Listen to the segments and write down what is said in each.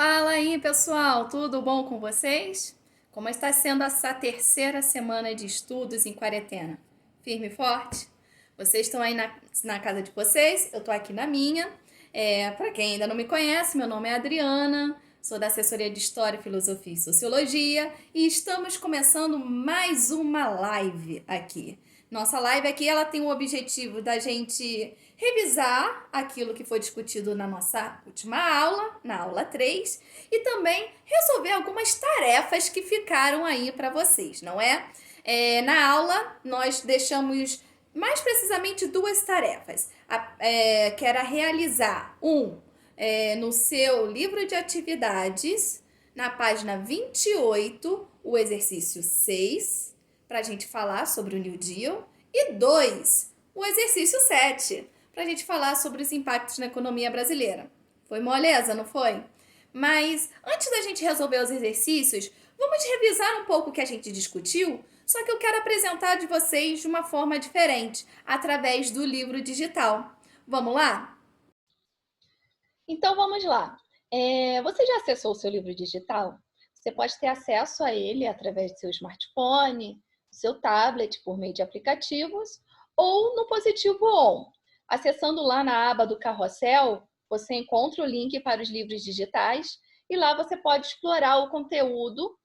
Fala aí, pessoal, tudo bom com vocês? Como está sendo essa terceira semana de estudos em quarentena? Firme e forte? Vocês estão aí na casa de vocês, eu estou aqui na minha. Para quem ainda não me conhece, meu nome é Adriana, sou da assessoria de História, Filosofia e Sociologia e estamos começando mais uma live aqui. Nossa live aqui ela tem o objetivo da gente revisar aquilo que foi discutido na nossa última aula, na aula 3, e também resolver algumas tarefas que ficaram aí para vocês, não é? Na aula, nós deixamos mais precisamente duas tarefas, que era realizar no seu livro de atividades, na página 28, o exercício 6, para a gente falar sobre o New Deal, e 2, o exercício 7, para a gente falar sobre os impactos na economia brasileira. Foi moleza, não foi? Mas antes da gente resolver os exercícios, vamos revisar um pouco o que a gente discutiu, só que eu quero apresentar de vocês de uma forma diferente, através do livro digital. Vamos lá? Então vamos lá. Você já acessou o seu livro digital? Você pode ter acesso a ele através do seu smartphone, do seu tablet, por meio de aplicativos, ou no Positivo On. Acessando lá na aba do Carrossel, você encontra o link para os livros digitais e lá você pode explorar o conteúdo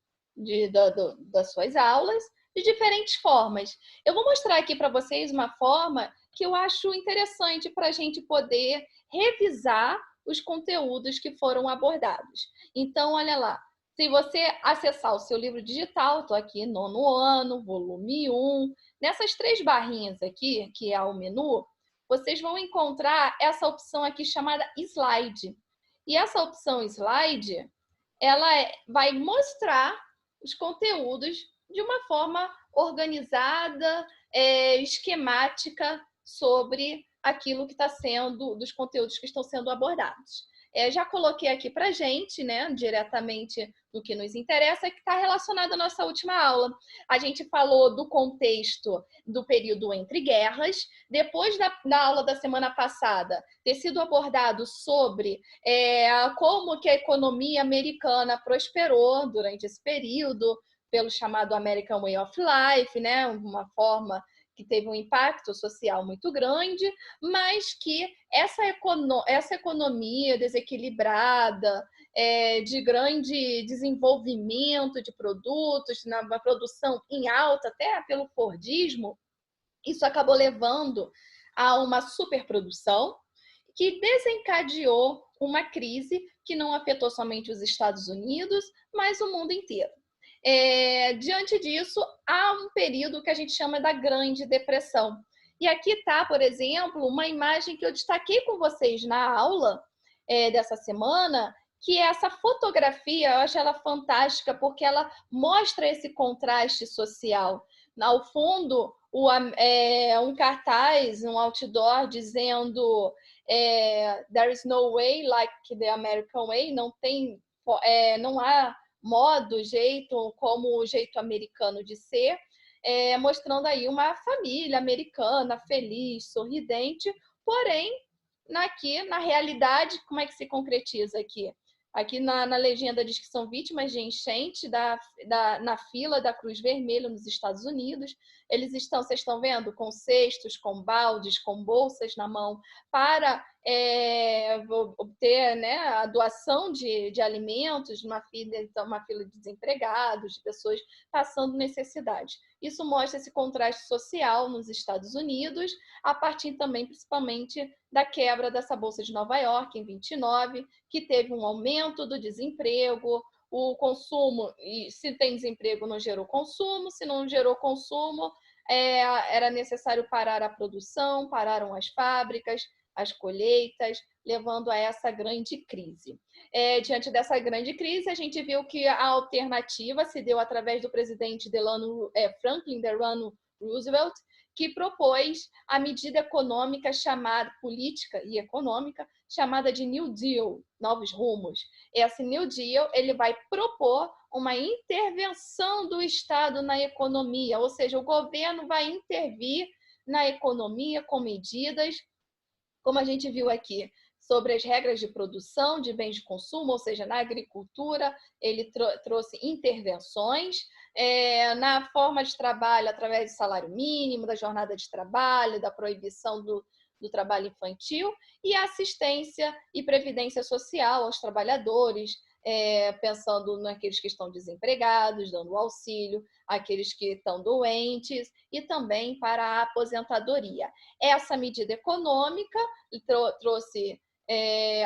das suas aulas de diferentes formas. Eu vou mostrar aqui para vocês uma forma que eu acho interessante para a gente poder revisar os conteúdos que foram abordados. Então, olha lá, se você acessar o seu livro digital, estou aqui, nono ano, volume 1, nessas três barrinhas aqui, que é o menu, vocês vão encontrar essa opção aqui chamada Slide. E essa opção Slide, ela vai mostrar os conteúdos de uma forma organizada, esquemática sobre aquilo que está sendo, dos conteúdos que estão sendo abordados. Já coloquei aqui para a gente, né, diretamente no que nos interessa, que está relacionado à nossa última aula. A gente falou do contexto do período entre guerras, depois da aula da semana passada, ter sido abordado sobre como que a economia americana prosperou durante esse período, pelo chamado American Way of Life, né, uma forma que teve um impacto social muito grande, mas que essa economia desequilibrada, de grande desenvolvimento de produtos, na produção em alta, até pelo Fordismo, isso acabou levando a uma superprodução que desencadeou uma crise que não afetou somente os Estados Unidos, mas o mundo inteiro. Diante disso, há um período que a gente chama da Grande Depressão. E aqui está, por exemplo, uma imagem que eu destaquei com vocês na aula dessa semana, que é essa fotografia. Eu acho ela fantástica, porque ela mostra esse contraste social. Ao fundo, um cartaz, um outdoor dizendo there is no way like the American way, não há modo, jeito, como o jeito americano de ser, mostrando aí uma família americana feliz, sorridente, porém, aqui na realidade, como é que se concretiza aqui? Aqui na legenda diz que são vítimas de enchente na fila da Cruz Vermelha nos Estados Unidos. Vocês estão vendo, com cestos, com baldes, com bolsas na mão, para obter, né, a doação de alimentos numa uma fila de desempregados, de pessoas passando necessidade. Isso mostra esse contraste social nos Estados Unidos, a partir também, principalmente, da quebra dessa Bolsa de Nova York, em 29, que teve um aumento do desemprego, o consumo, e se tem desemprego não gerou consumo, se não gerou consumo, era necessário parar a produção, pararam as fábricas, as colheitas, levando a essa grande crise. Diante dessa grande crise, a gente viu que a alternativa se deu através do presidente Franklin Delano Roosevelt, que propôs a medida econômica política e econômica, chamada de New Deal, novos rumos. Esse New Deal ele vai propor uma intervenção do Estado na economia, ou seja, o governo vai intervir na economia com medidas, como a gente viu aqui, sobre as regras de produção de bens de consumo, ou seja, na agricultura, ele trouxe intervenções, na forma de trabalho, através do salário mínimo, da jornada de trabalho, da proibição do trabalho infantil, e assistência e previdência social aos trabalhadores, pensando naqueles que estão desempregados, dando auxílio, aqueles que estão doentes, e também para a aposentadoria. Essa medida econômica trouxe,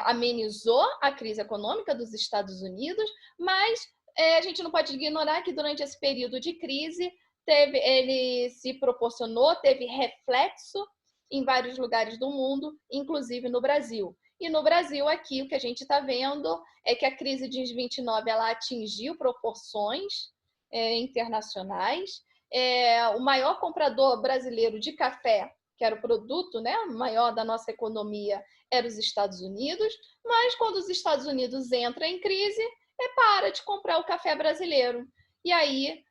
amenizou a crise econômica dos Estados Unidos, mas a gente não pode ignorar que durante esse período de crise ele se proporcionou, teve reflexo em vários lugares do mundo, inclusive no Brasil. E no Brasil, aqui, o que a gente está vendo é que a crise de 29 ela atingiu proporções internacionais. O maior comprador brasileiro de café, que era o produto, né, maior da nossa economia, era os Estados Unidos, mas quando os Estados Unidos entram em crise, para de comprar o café brasileiro. E aí,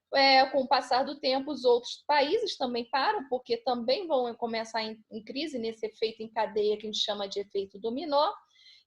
com o passar do tempo, os outros países também param, porque também vão começar em crise, nesse efeito em cadeia que a gente chama de efeito dominó.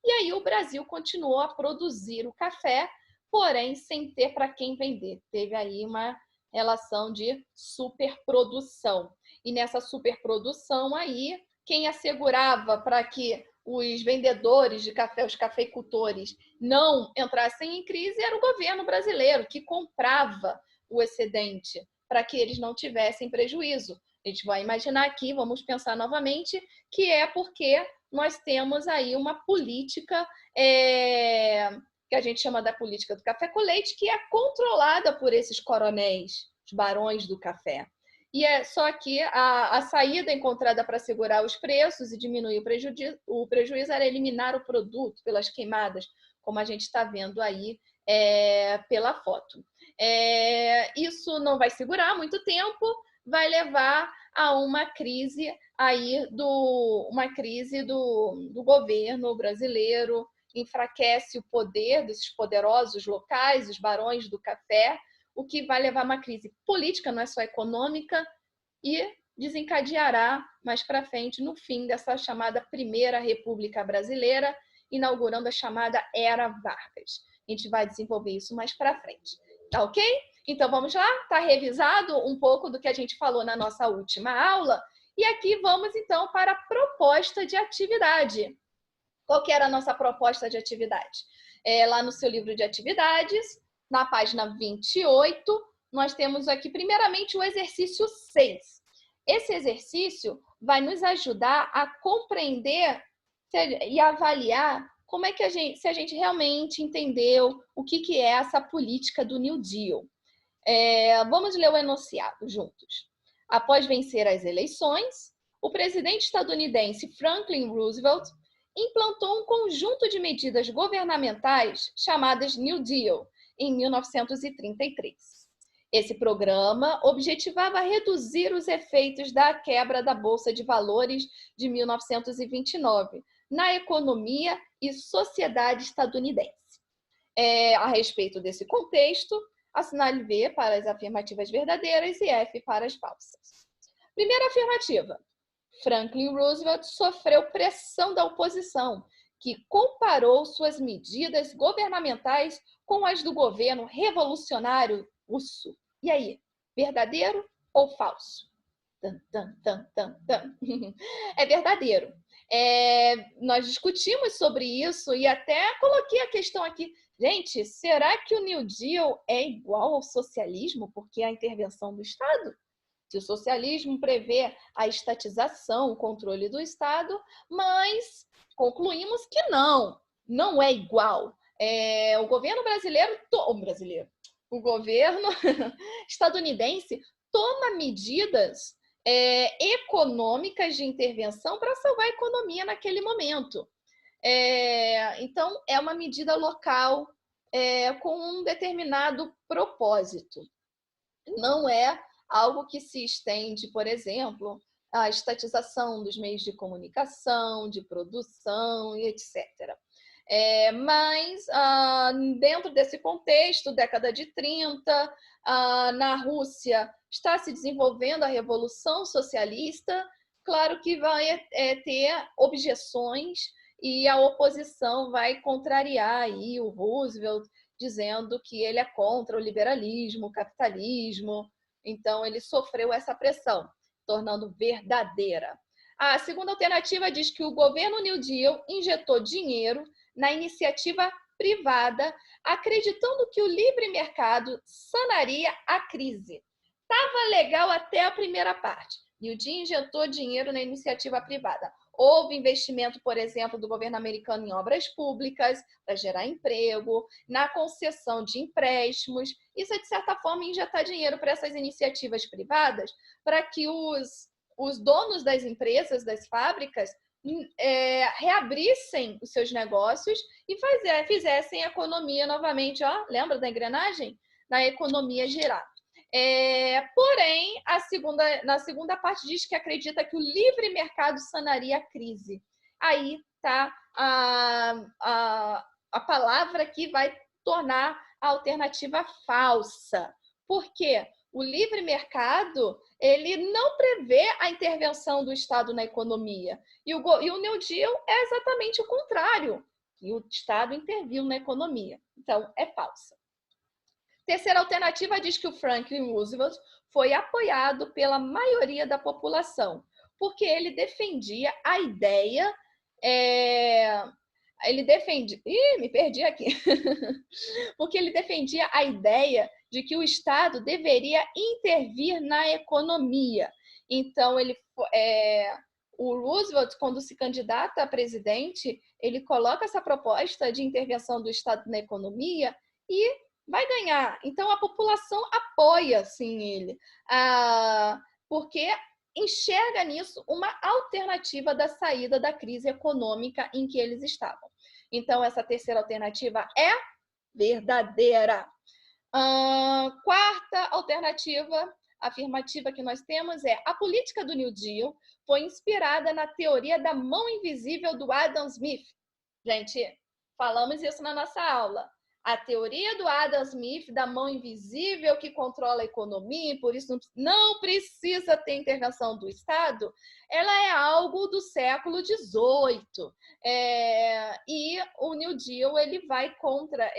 E aí o Brasil continuou a produzir o café, porém sem ter para quem vender. Teve aí uma relação de superprodução. E nessa superprodução aí, quem assegurava para que os vendedores de café, os cafeicultores, não entrassem em crise era o governo brasileiro, que comprava o excedente para que eles não tivessem prejuízo. A gente vai imaginar aqui, vamos pensar novamente, que é porque nós temos aí uma política que a gente chama da política do café com leite, que é controlada por esses coronéis, os barões do café. E só que a saída encontrada para segurar os preços e diminuir o prejuízo era eliminar o produto pelas queimadas, como a gente está vendo aí pela foto. Isso não vai segurar muito tempo, vai levar a uma crise aí do governo brasileiro, enfraquece o poder desses poderosos locais, os barões do café, o que vai levar a uma crise política, não é só econômica, e desencadeará mais para frente no fim dessa chamada Primeira República Brasileira, inaugurando a chamada Era Vargas. A gente vai desenvolver isso mais para frente. Tá ok? Então vamos lá? Tá revisado um pouco do que a gente falou na nossa última aula? E aqui vamos então para a proposta de atividade. Qual que era a nossa proposta de atividade? Lá no seu livro de atividades, na página 28, nós temos aqui primeiramente o exercício 6. Esse exercício vai nos ajudar a compreender e avaliar como é que se a gente realmente entendeu o que é essa política do New Deal. Vamos ler o enunciado juntos. Após vencer as eleições, o presidente estadunidense Franklin Roosevelt implantou um conjunto de medidas governamentais chamadas New Deal em 1933. Esse programa objetivava reduzir os efeitos da quebra da Bolsa de Valores de 1929 na economia e sociedade estadunidense. A respeito desse contexto, assinale V para as afirmativas verdadeiras e F para as falsas. Primeira afirmativa. Franklin Roosevelt sofreu pressão da oposição, que comparou suas medidas governamentais com as do governo revolucionário russo. E aí, verdadeiro ou falso? É verdadeiro. Nós discutimos sobre isso e até coloquei a questão aqui. Gente, será que o New Deal é igual ao socialismo porque é a intervenção do Estado? Se o socialismo prevê a estatização, o controle do Estado, mas concluímos que não é igual. O governo o governo estadunidense toma medidas econômicas de intervenção para salvar a economia naquele momento. Então, é uma medida local com um determinado propósito. Não é algo que se estende, por exemplo, à estatização dos meios de comunicação, de produção e etc. Mas, dentro desse contexto, década de 30, na Rússia está se desenvolvendo a Revolução Socialista, claro que vai ter objeções e a oposição vai contrariar aí o Roosevelt, dizendo que ele é contra o liberalismo, o capitalismo. Então, ele sofreu essa pressão, tornando verdadeira. A segunda alternativa diz que o governo New Deal injetou dinheiro na iniciativa privada, acreditando que o livre mercado sanaria a crise. Estava legal até a primeira parte. New Deal injetou dinheiro na iniciativa privada. Houve investimento, por exemplo, do governo americano em obras públicas para gerar emprego, na concessão de empréstimos. Isso é, de certa forma, injetar dinheiro para essas iniciativas privadas, para que os donos das empresas, das fábricas, reabrissem os seus negócios e fizessem a economia novamente, ó, lembra da engrenagem? Na economia girar. Porém, na segunda parte diz que acredita que o livre mercado sanaria a crise. Aí está a palavra que vai tornar a alternativa falsa. Por quê? O livre mercado, ele não prevê a intervenção do Estado na economia. E o New Deal é exatamente o contrário. E o Estado interviu na economia. Então, é falsa. Terceira alternativa diz que o Franklin Roosevelt foi apoiado pela maioria da população, porque ele defendia a ideia... me perdi aqui. Porque ele defendia a ideia de que o Estado deveria intervir na economia. Então, o Roosevelt, quando se candidata a presidente, ele coloca essa proposta de intervenção do Estado na economia e vai ganhar. Então, a população apoia, sim, ele. Porque enxerga nisso uma alternativa da saída da crise econômica em que eles estavam. Então, essa terceira alternativa é verdadeira. Quarta alternativa afirmativa que nós temos é: a política do New Deal foi inspirada na teoria da mão invisível do Adam Smith. Gente, falamos isso na nossa aula. A teoria do Adam Smith, da mão invisível que controla a economia, e por isso não precisa ter intervenção do Estado, ela é algo do século XVIII. E o New Deal ele vai contra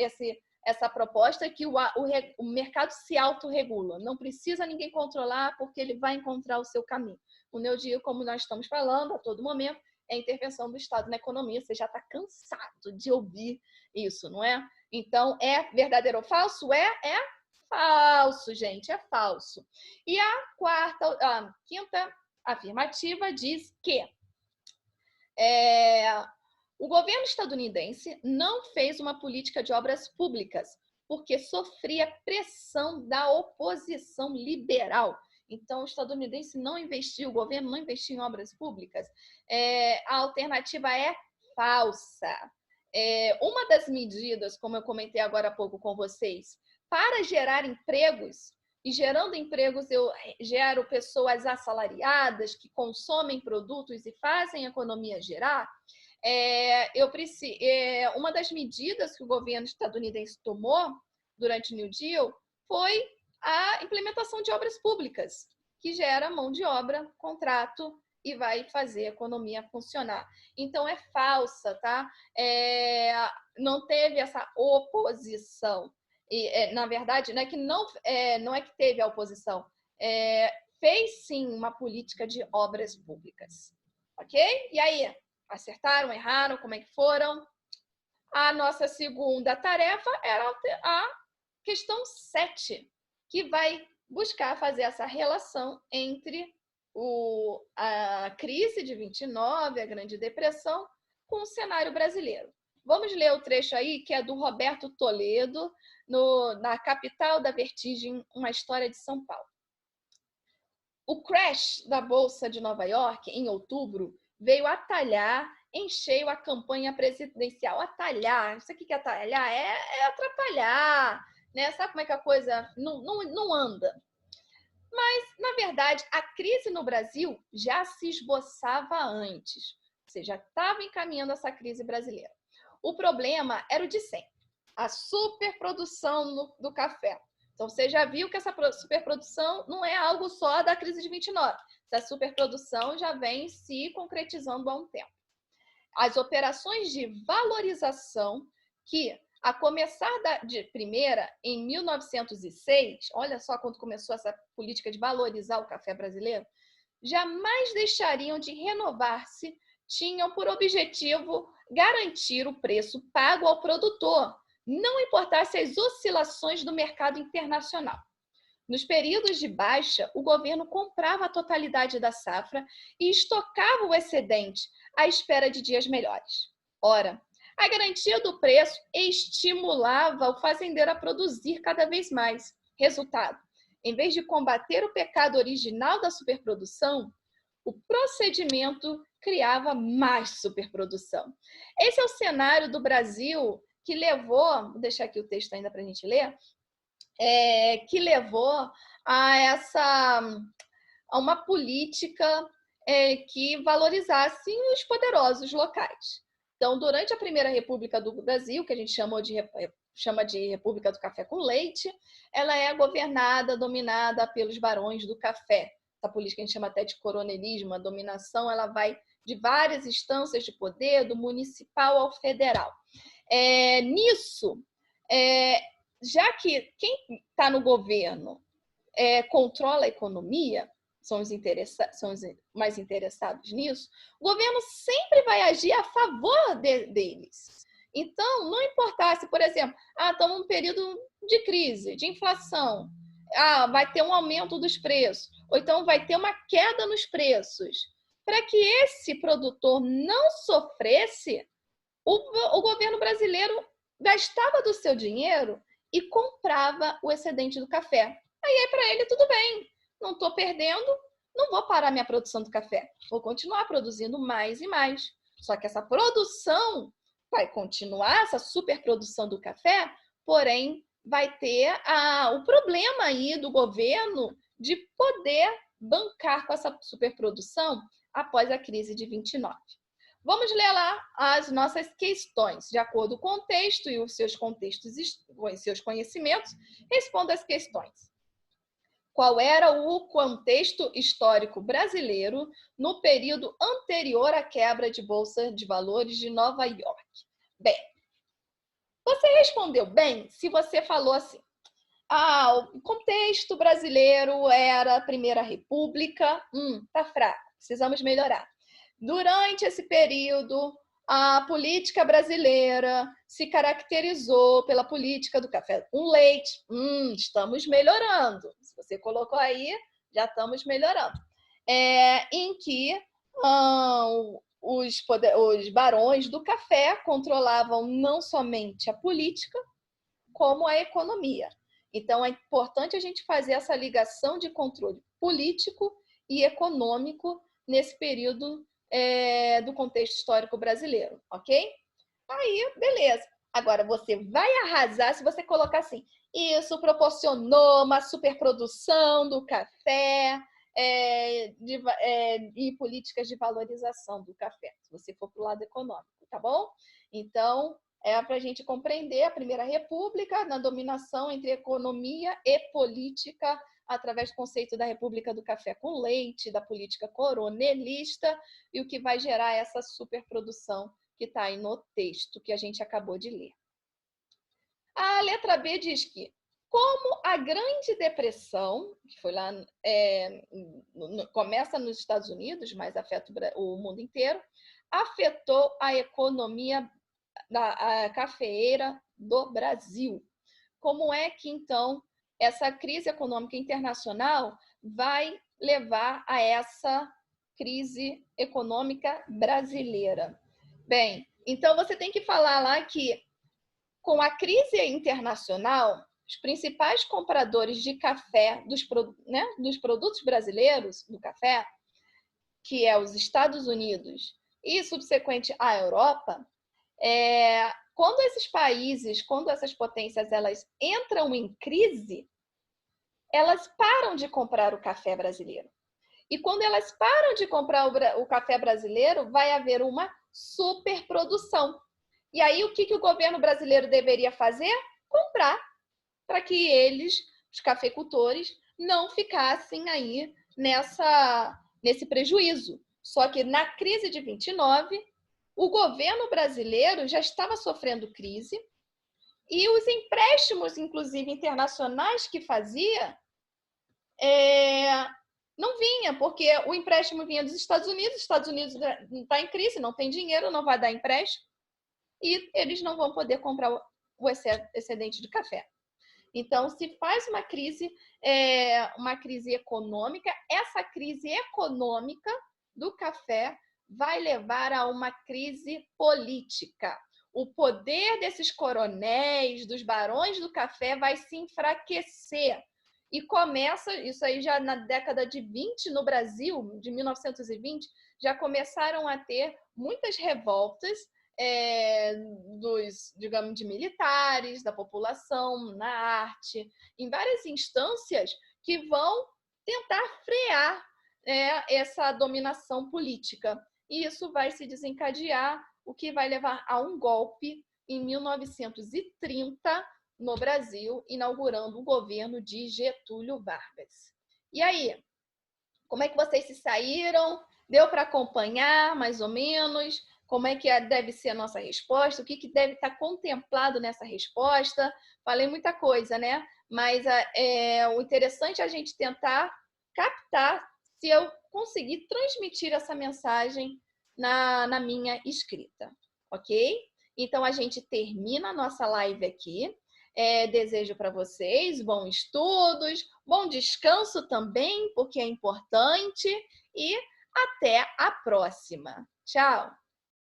essa proposta que o mercado se autorregula. Não precisa ninguém controlar, porque ele vai encontrar o seu caminho. O New Deal, como nós estamos falando a todo momento, é a intervenção do Estado na economia. Você já está cansado de ouvir isso, não é? Então, é verdadeiro ou falso? É falso, gente, é falso. E a quinta afirmativa diz que o governo estadunidense não fez uma política de obras públicas porque sofria pressão da oposição liberal. Então, o estadunidense não investiu, o governo não investiu em obras públicas. A alternativa é falsa. Uma das medidas, como eu comentei agora há pouco com vocês, para gerar empregos, e gerando empregos eu gero pessoas assalariadas que consomem produtos e fazem a economia girar, uma das medidas que o governo estadunidense tomou durante o New Deal foi a implementação de obras públicas, que gera mão de obra, contrato, e vai fazer a economia funcionar. Então, é falsa, tá? Não teve essa oposição. Na verdade, não é que teve a oposição. Fez, sim, uma política de obras públicas. Ok? E aí? Acertaram, erraram? Como é que foram? A nossa segunda tarefa era a questão 7, que vai buscar fazer essa relação entre a crise de 29, a Grande Depressão, com o cenário brasileiro. Vamos ler o trecho aí, que é do Roberto Toledo, na Capital da Vertigem, uma história de São Paulo. O crash da Bolsa de Nova York, em outubro, veio atalhar em cheio a campanha presidencial. Atalhar, isso aqui que é atalhar? É atrapalhar, né? Sabe como é que a coisa não anda? Mas, na verdade, a crise no Brasil já se esboçava antes. Você já estava encaminhando essa crise brasileira. O problema era o de sempre, a superprodução do café. Então, você já viu que essa superprodução não é algo só da crise de 29. Essa superprodução já vem se concretizando há um tempo. as operações de valorização que, a começar de primeira, em 1906, olha só quando começou essa política de valorizar o café brasileiro, jamais deixariam de renovar-se, tinham por objetivo garantir o preço pago ao produtor, não importasse as oscilações do mercado internacional. Nos períodos de baixa, o governo comprava a totalidade da safra e estocava o excedente à espera de dias melhores. Ora, a garantia do preço estimulava o fazendeiro a produzir cada vez mais. Resultado: em vez de combater o pecado original da superprodução, o procedimento criava mais superprodução. Esse é o cenário do Brasil que levou, vou deixar aqui o texto ainda para a gente ler, que levou a uma política que valorizasse os poderosos locais. Então, durante a Primeira República do Brasil, que a gente chama de República do Café com Leite, ela é governada, dominada pelos barões do café. Essa política a gente chama até de coronelismo, a dominação ela vai de várias instâncias de poder, do municipal ao federal. Nisso, já que quem está no governo controla a economia, são os mais interessados nisso, o governo sempre vai agir a favor deles. Então, não importasse, por exemplo, estamos num período de crise, de inflação, vai ter um aumento dos preços, ou então vai ter uma queda nos preços. Para que esse produtor não sofresse, o governo brasileiro gastava do seu dinheiro e comprava o excedente do café. Aí, para ele, tudo bem, não estou perdendo, não vou parar minha produção do café, vou continuar produzindo mais e mais. Só que essa produção vai continuar, essa superprodução do café, porém, vai ter o problema aí do governo de poder bancar com essa superprodução após a crise de 29. Vamos ler lá as nossas questões. De acordo com o texto e os seus contextos, os seus conhecimentos, responda as questões. Qual era o contexto histórico brasileiro no período anterior à quebra de Bolsa de Valores de Nova York? Bem, você respondeu bem se você falou assim: o contexto brasileiro era a Primeira República, tá fraco, precisamos melhorar. Durante esse período, a política brasileira se caracterizou pela política do café com leite. Estamos melhorando. Se você colocou aí, já estamos melhorando. Em que os barões do café controlavam não somente a política, como a economia. Então, é importante a gente fazer essa ligação de controle político e econômico nesse período do contexto histórico brasileiro, ok? Aí, beleza. Agora, você vai arrasar se você colocar assim: isso proporcionou uma superprodução do café e políticas de valorização do café, se você for para o lado econômico, tá bom? Então, para a gente compreender a Primeira República na dominação entre economia e política através do conceito da República do Café com Leite, da política coronelista, e o que vai gerar essa superprodução que está aí no texto que a gente acabou de ler. A letra B diz que, como a Grande Depressão, que foi lá, começa nos Estados Unidos, mas afeta o mundo inteiro, afetou a economia da cafeeira do Brasil. Como é que, então, essa crise econômica internacional vai levar a essa crise econômica brasileira? Bem, então você tem que falar lá que, com a crise internacional, os principais compradores de café, dos produtos brasileiros do café, que é os Estados Unidos e, subsequente, a Europa, quando esses países, quando essas potências, elas entram em crise, elas param de comprar o café brasileiro. E quando elas param de comprar o café brasileiro, vai haver uma superprodução. E aí, o que o governo brasileiro deveria fazer? Comprar, para que eles, os cafeicultores, não ficassem aí nesse prejuízo. Só que na crise de 29, o governo brasileiro já estava sofrendo crise e os empréstimos, inclusive internacionais, que fazia, não vinha, porque o empréstimo vinha dos Estados Unidos, os Estados Unidos está em crise, não tem dinheiro, não vai dar empréstimo, e eles não vão poder comprar o excedente de café. Então, se faz uma crise econômica, essa crise econômica do café vai levar a uma crise política. O poder desses coronéis, dos barões do café, vai se enfraquecer. E começa, isso aí já na década de 20, no Brasil, de 1920, já começaram a ter muitas revoltas dos, digamos, de militares, da população, na arte, em várias instâncias que vão tentar frear essa dominação política. E isso vai se desencadear, o que vai levar a um golpe em 1930 no Brasil, inaugurando o governo de Getúlio Vargas. E aí, como é que vocês se saíram? Deu para acompanhar, mais ou menos? Como é que deve ser a nossa resposta? O que deve estar contemplado nessa resposta? Falei muita coisa, né? Mas o interessante é a gente tentar captar se eu conseguir transmitir essa mensagem na minha escrita, ok? Então, a gente termina a nossa live aqui. Desejo para vocês bons estudos, bom descanso também, porque é importante, e até a próxima. Tchau!